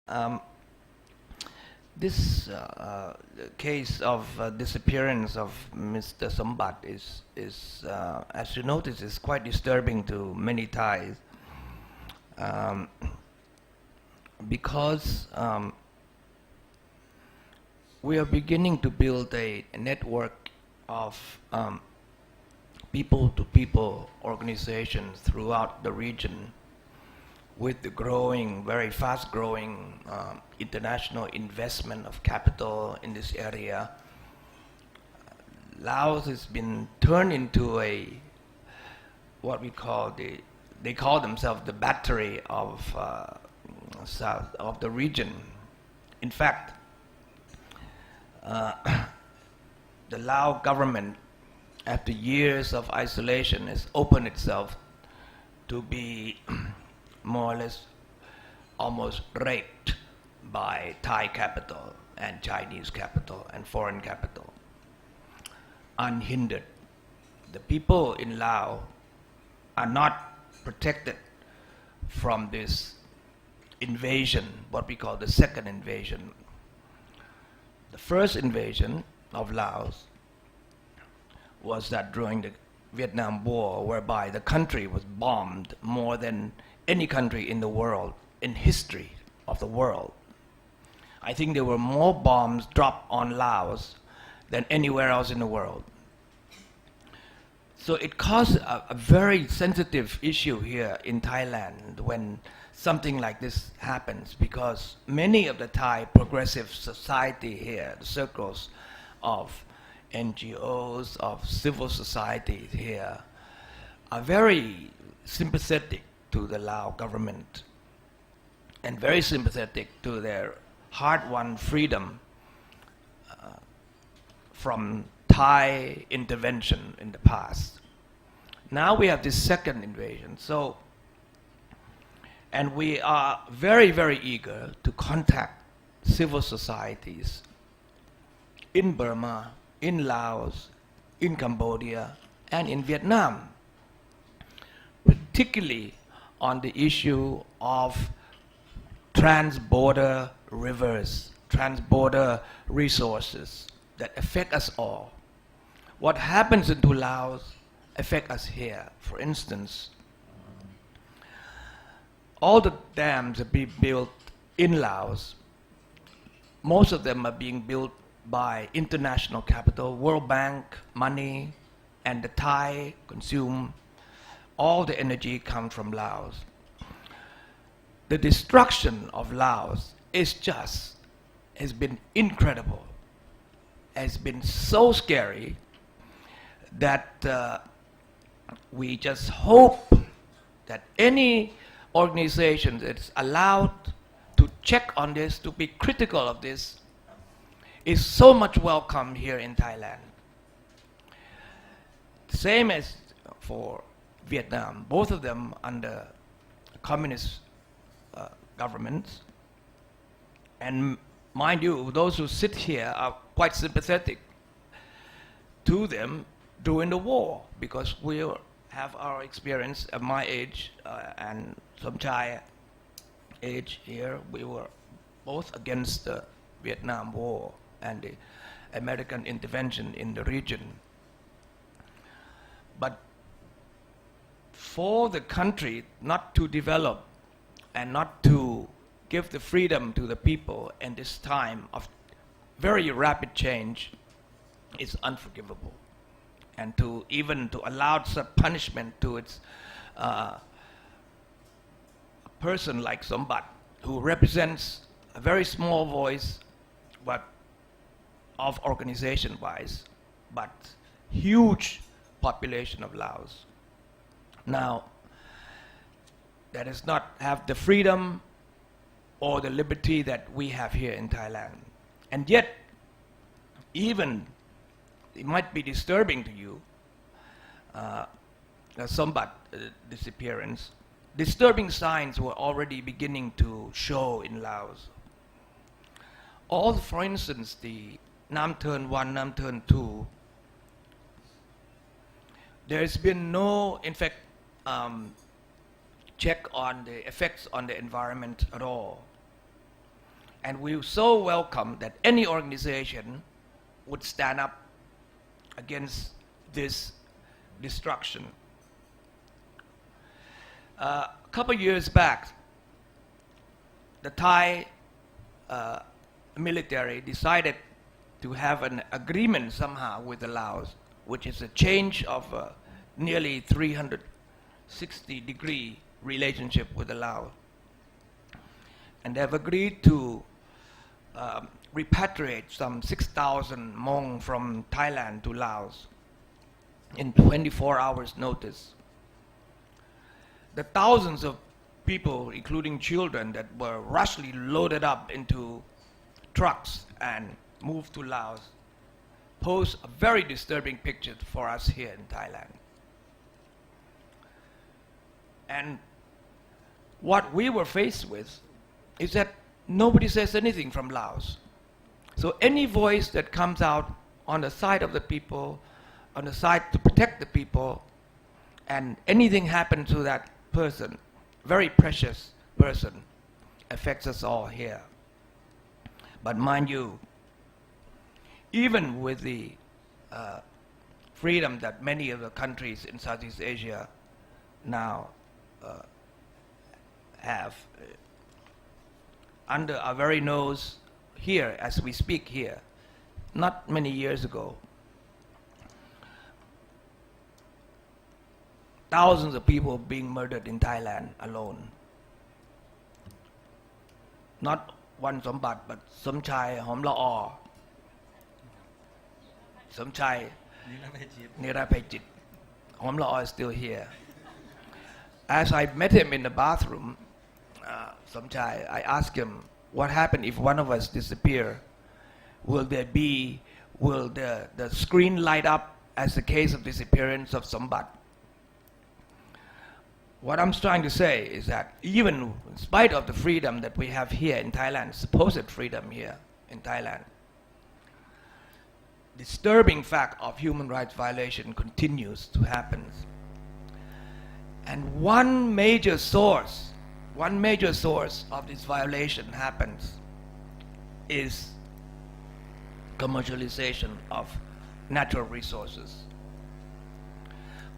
Um, this case of disappearance of Mr. Sombath is as you notice, is quite disturbing to many Thais um, because we are beginning to build a network of people-to-people organizations throughout the region with the growing, very fast-growing international investment of capital in this area. Laos has been turned into what we call they call themselves the battery of south of the region. In fact, the Lao government, after years of isolation, has opened itself to be more or less almost raped by Thai capital and Chinese capital and foreign capital, unhindered. The people in Laos are not protected from this invasion, what we call the second invasion. The first invasion of Laos was that during the Vietnam War, whereby the country was bombed more than any country in the world, in history of the world. I think there were more bombs dropped on Laos than anywhere else in the world. So it caused a very sensitive issue here in Thailand when something like this happens, because many of the Thai progressive society here, the circles of NGOs, of civil society here, are very sympathetic to the Lao government and very sympathetic to their hard-won freedom from Thai intervention in the past. Now we have this second invasion, and we are very, very eager to contact civil societies in Burma, in Laos, in Cambodia, and in Vietnam, particularly on the issue of trans-border rivers, trans-border resources that affect us all. What happens into Laos affects us here. For instance, all the dams that being built in Laos, most of them are being built by international capital, World Bank money, and the Thai consume all the energy comes from Laos. The destruction of Laos has been incredible, has been so scary that we just hope that any organization that's allowed to check on this, to be critical of this, is so much welcome here in Thailand. Same as for Vietnam, both of them under communist governments. And mind you, those who sit here are quite sympathetic to them during the war, because we have our experience at my age and Somchai age here. We were both against the Vietnam War and the American intervention in the region. But for the country not to develop and not to give the freedom to the people in this time of very rapid change is unforgivable. And to allow such punishment to its a person like Sombath, who represents a very small voice, but of organization-wise, but huge population of Laos. Now, that does not have the freedom or the liberty that we have here in Thailand. And yet, even it might be disturbing to you, Sombath disappearance. Disturbing signs were already beginning to show in Laos. For instance, the Nam Turn 1, Nam Turn 2, there has been no, in fact, check on the effects on the environment at all. And we so welcome that any organization would stand up against this destruction. A couple years back, the Thai military decided to have an agreement somehow with the Laos, which is a change of nearly 360-degree relationship with the Laos. And they have agreed to repatriate some 6,000 Hmong from Thailand to Laos in 24 hours notice. The thousands of people, including children, that were rushly loaded up into trucks and moved to Laos pose a very disturbing picture for us here in Thailand. And what we were faced with is that nobody says anything from Laos. So any voice that comes out on the side of the people, on the side to protect the people, and anything happens to that person, very precious person, affects us all here. But mind you, even with the freedom that many of the countries in Southeast Asia now have, under our very nose here, as we speak here, not many years ago, thousands of people being murdered in Thailand alone. Not one Sombath, but Somchai Homlaor, Somchai Nirapechit. Homlaor is still here. As I met him in the bathroom, Somchai, I asked him, what happened if one of us disappear? Will the screen light up as the case of disappearance of Sombath? What I'm trying to say is that even in spite of the freedom that we have here in Thailand, supposed freedom here in Thailand, disturbing fact of human rights violation continues to happen. And one major source of this violation happens is commercialization of natural resources.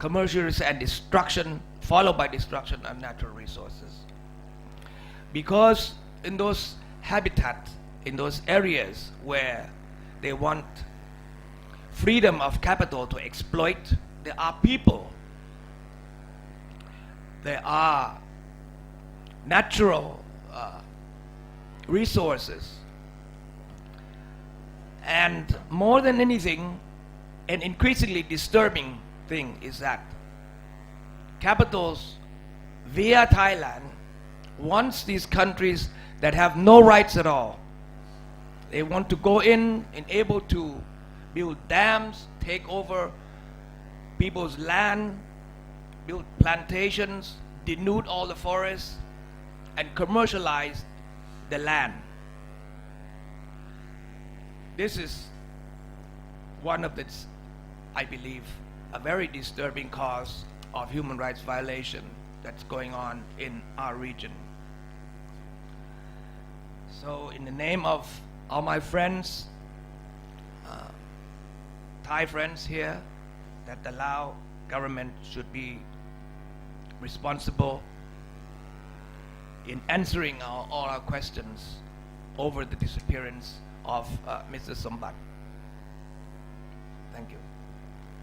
Commercialization and destruction, followed by destruction of natural resources. Because in those habitats, in those areas where they want freedom of capital to exploit, there are people, there are natural resources. And more than anything, an increasingly disturbing thing is that capitals via Thailand wants these countries that have no rights at all. They want to go in and able to build dams, take over people's land, build plantations, denude all the forests, and commercialize the land. This is one of the, I believe, a very disturbing cause of human rights violation that's going on in our region. So in the name of all my friends, Thai friends here, that the Lao government should be responsible in answering all our questions over the disappearance of Mr. Sombath. Thank you.